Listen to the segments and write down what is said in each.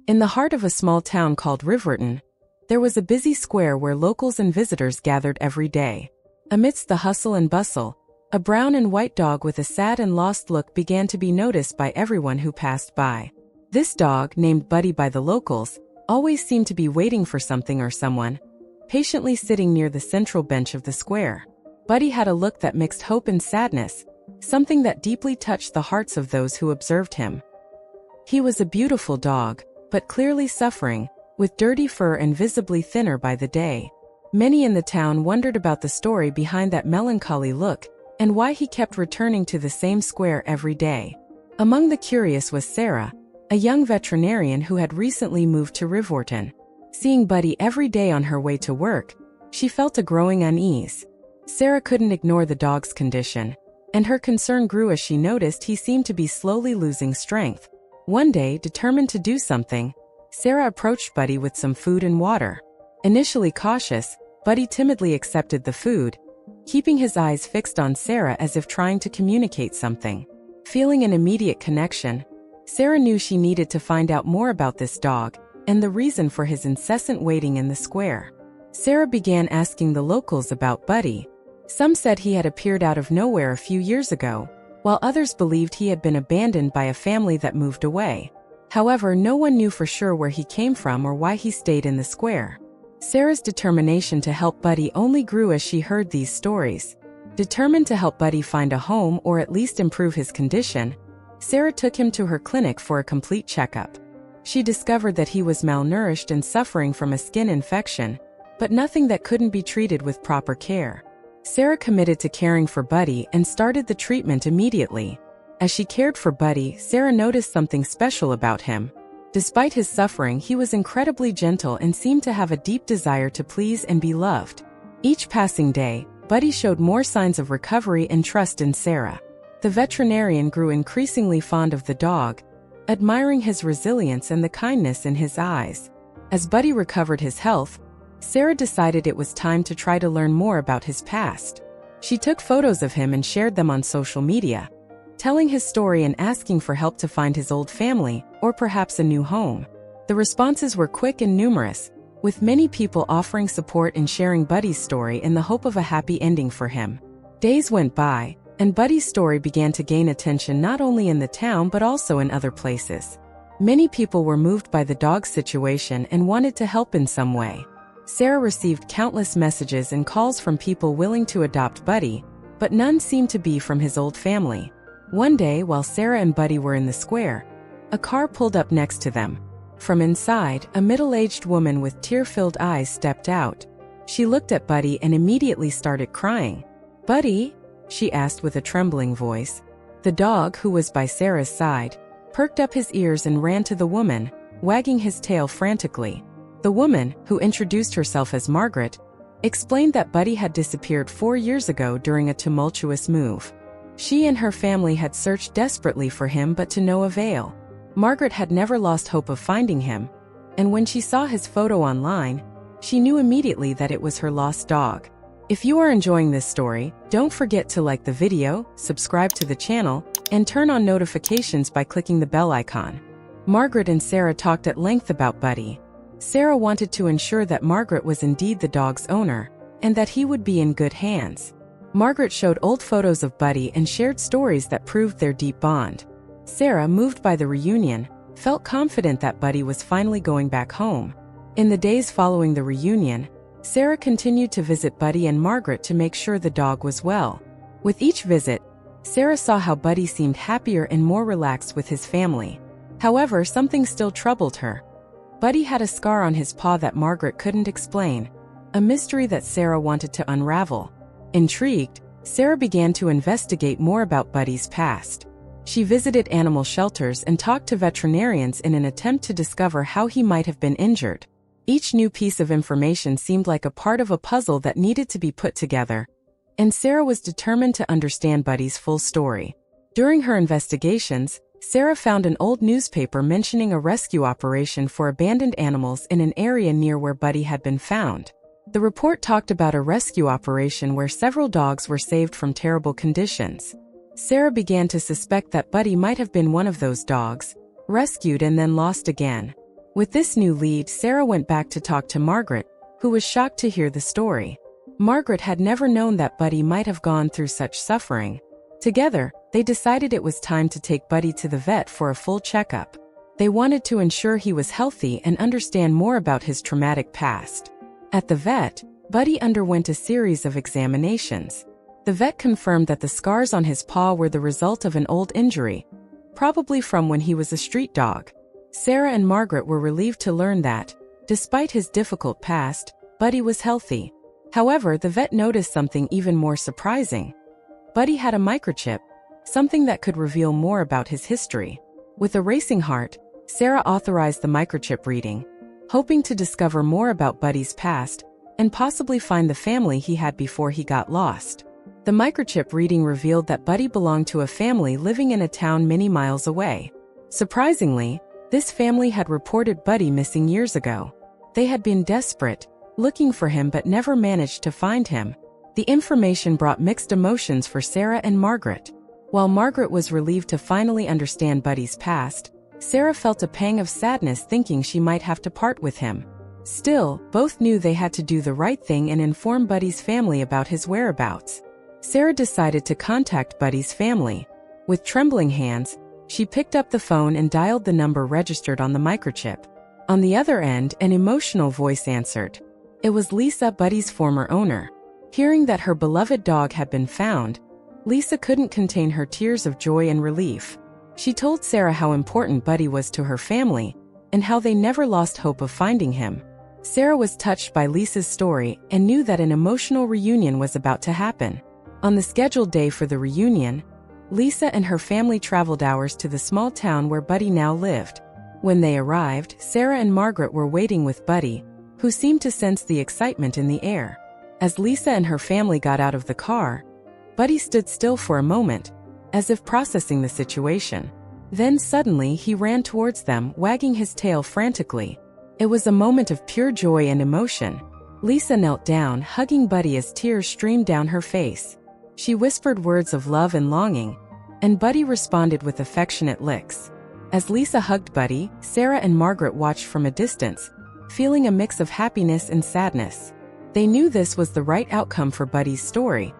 In the heart of a small town called Riverton, there was a busy square where locals and visitors gathered every day. Amidst the hustle and bustle, a brown and white dog with a sad and lost look began to be noticed by everyone who passed by. This dog, named Buddy by the locals, always seemed to be waiting for something or someone, patiently sitting near the central bench of the square. Buddy had a look that mixed hope and sadness, something that deeply touched the hearts of those who observed him. He was a beautiful dog, but clearly suffering, with dirty fur and visibly thinner by the day. Many in the town wondered about the story behind that melancholy look, and why he kept returning to the same square every day. Among the curious was Sarah, a young veterinarian who had recently moved to Riverton. Seeing Buddy every day on her way to work, she felt a growing unease. Sarah couldn't ignore the dog's condition, and her concern grew as she noticed he seemed to be slowly losing strength. One day, determined to do something, Sarah approached Buddy with some food and water. Initially cautious, Buddy timidly accepted the food, keeping his eyes fixed on Sarah as if trying to communicate something. Feeling an immediate connection, Sarah knew she needed to find out more about this dog and the reason for his incessant waiting in the square. Sarah began asking the locals about Buddy. Some said he had appeared out of nowhere a few years ago, while others believed he had been abandoned by a family that moved away. However, no one knew for sure where he came from or why he stayed in the square. Sarah's determination to help Buddy only grew as she heard these stories. Determined to help Buddy find a home or at least improve his condition, Sarah took him to her clinic for a complete checkup. She discovered that he was malnourished and suffering from a skin infection, but nothing that couldn't be treated with proper care. Sarah committed to caring for Buddy and started the treatment immediately. As she cared for Buddy, Sarah noticed something special about him. Despite his suffering, he was incredibly gentle and seemed to have a deep desire to please and be loved. Each passing day, Buddy showed more signs of recovery and trust in Sarah. The veterinarian grew increasingly fond of the dog, admiring his resilience and the kindness in his eyes. As Buddy recovered his health, Sarah decided it was time to try to learn more about his past. She took photos of him and shared them on social media, telling his story and asking for help to find his old family, or perhaps a new home. The responses were quick and numerous, with many people offering support and sharing Buddy's story in the hope of a happy ending for him. Days went by, and Buddy's story began to gain attention not only in the town but also in other places. Many people were moved by the dog's situation and wanted to help in some way. Sarah received countless messages and calls from people willing to adopt Buddy, but none seemed to be from his old family. One day, while Sarah and Buddy were in the square, a car pulled up next to them. From inside, a middle-aged woman with tear-filled eyes stepped out. She looked at Buddy and immediately started crying. "Buddy?" she asked with a trembling voice. The dog, who was by Sarah's side, perked up his ears and ran to the woman, wagging his tail frantically. The woman, who introduced herself as Margaret, explained that Buddy had disappeared 4 years ago during a tumultuous move. She and her family had searched desperately for him but to no avail. Margaret had never lost hope of finding him, and when she saw his photo online, she knew immediately that it was her lost dog. If you are enjoying this story, don't forget to like the video, subscribe to the channel, and turn on notifications by clicking the bell icon. Margaret and Sarah talked at length about Buddy. Sarah wanted to ensure that Margaret was indeed the dog's owner, and that he would be in good hands. Margaret showed old photos of Buddy and shared stories that proved their deep bond. Sarah, moved by the reunion, felt confident that Buddy was finally going back home. In the days following the reunion, Sarah continued to visit Buddy and Margaret to make sure the dog was well. With each visit, Sarah saw how Buddy seemed happier and more relaxed with his family. However, something still troubled her. Buddy had a scar on his paw that Margaret couldn't explain, a mystery that Sarah wanted to unravel. Intrigued, Sarah began to investigate more about Buddy's past. She visited animal shelters and talked to veterinarians in an attempt to discover how he might have been injured. Each new piece of information seemed like a part of a puzzle that needed to be put together, and Sarah was determined to understand Buddy's full story. During her investigations, Sarah found an old newspaper mentioning a rescue operation for abandoned animals in an area near where Buddy had been found. The report talked about a rescue operation where several dogs were saved from terrible conditions. Sarah began to suspect that Buddy might have been one of those dogs, rescued and then lost again. With this new lead, Sarah went back to talk to Margaret, who was shocked to hear the story. Margaret had never known that Buddy might have gone through such suffering. Together, they decided it was time to take Buddy to the vet for a full checkup. They wanted to ensure he was healthy and understand more about his traumatic past. At the vet, Buddy underwent a series of examinations. The vet confirmed that the scars on his paw were the result of an old injury, probably from when he was a street dog. Sarah and Margaret were relieved to learn that, despite his difficult past, Buddy was healthy. However, the vet noticed something even more surprising. Buddy had a microchip, something that could reveal more about his history. With a racing heart, Sarah authorized the microchip reading, hoping to discover more about Buddy's past and possibly find the family he had before he got lost. The microchip reading revealed that Buddy belonged to a family living in a town many miles away. Surprisingly, this family had reported Buddy missing years ago. They had been desperate, looking for him but never managed to find him. The information brought mixed emotions for Sarah and Margaret. While Margaret was relieved to finally understand Buddy's past, Sarah felt a pang of sadness thinking she might have to part with him. Still, both knew they had to do the right thing and inform Buddy's family about his whereabouts. Sarah decided to contact Buddy's family. With trembling hands, she picked up the phone and dialed the number registered on the microchip. On the other end, an emotional voice answered. It was Lisa, Buddy's former owner. Hearing that her beloved dog had been found, Lisa couldn't contain her tears of joy and relief. She told Sarah how important Buddy was to her family and how they never lost hope of finding him. Sarah was touched by Lisa's story and knew that an emotional reunion was about to happen. On the scheduled day for the reunion, Lisa and her family traveled hours to the small town where Buddy now lived. When they arrived, Sarah and Margaret were waiting with Buddy, who seemed to sense the excitement in the air. As Lisa and her family got out of the car, Buddy stood still for a moment, as if processing the situation. Then suddenly he ran towards them, wagging his tail frantically. It was a moment of pure joy and emotion. Lisa knelt down, hugging Buddy as tears streamed down her face. She whispered words of love and longing, and Buddy responded with affectionate licks. As Lisa hugged Buddy, Sarah and Margaret watched from a distance, feeling a mix of happiness and sadness. They knew this was the right outcome for Buddy's story,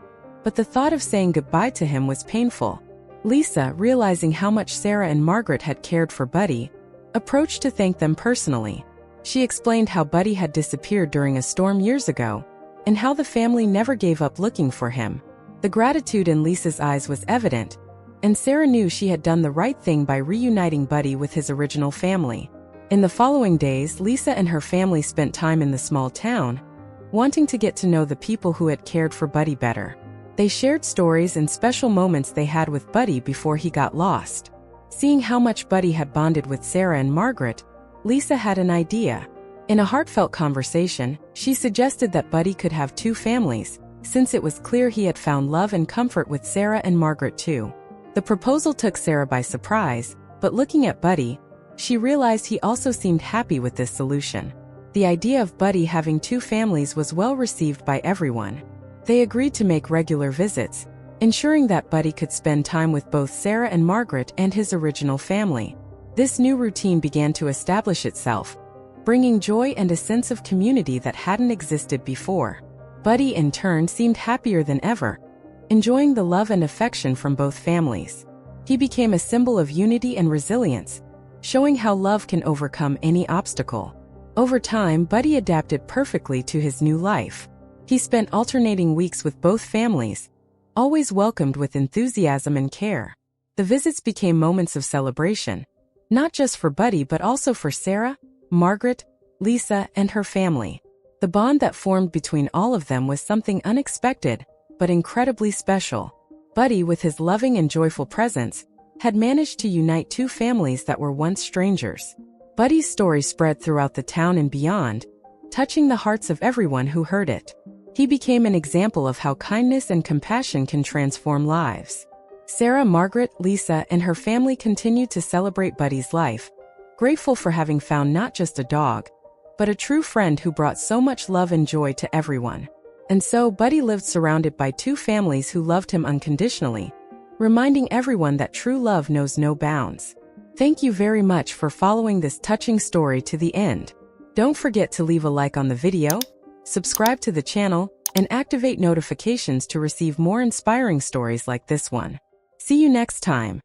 but the thought of saying goodbye to him was painful. Lisa, realizing how much Sarah and Margaret had cared for Buddy, approached to thank them personally. She explained how Buddy had disappeared during a storm years ago, and how the family never gave up looking for him. The gratitude in Lisa's eyes was evident, and Sarah knew she had done the right thing by reuniting Buddy with his original family. In the following days, Lisa and her family spent time in the small town, wanting to get to know the people who had cared for Buddy better. They shared stories and special moments they had with Buddy before he got lost. Seeing how much Buddy had bonded with Sarah and Margaret, Lisa had an idea. In a heartfelt conversation, she suggested that Buddy could have two families, since it was clear he had found love and comfort with Sarah and Margaret too. The proposal took Sarah by surprise, but looking at Buddy, she realized he also seemed happy with this solution. The idea of Buddy having two families was well received by everyone. They agreed to make regular visits, ensuring that Buddy could spend time with both Sarah and Margaret and his original family. This new routine began to establish itself, bringing joy and a sense of community that hadn't existed before. Buddy, in turn, seemed happier than ever, enjoying the love and affection from both families. He became a symbol of unity and resilience, showing how love can overcome any obstacle. Over time, Buddy adapted perfectly to his new life. He spent alternating weeks with both families, always welcomed with enthusiasm and care. The visits became moments of celebration, not just for Buddy but also for Sarah, Margaret, Lisa, and her family. The bond that formed between all of them was something unexpected, but incredibly special. Buddy, with his loving and joyful presence, had managed to unite two families that were once strangers. Buddy's story spread throughout the town and beyond, touching the hearts of everyone who heard it. He became an example of how kindness and compassion can transform lives. Sarah, Margaret, Lisa, and her family continued to celebrate Buddy's life, grateful for having found not just a dog, but a true friend who brought so much love and joy to everyone. And so Buddy lived surrounded by two families who loved him unconditionally, reminding everyone that true love knows no bounds. Thank you very much for following this touching story to the end. Don't forget to leave a like on the video, subscribe to the channel, and activate notifications to receive more inspiring stories like this one. See you next time.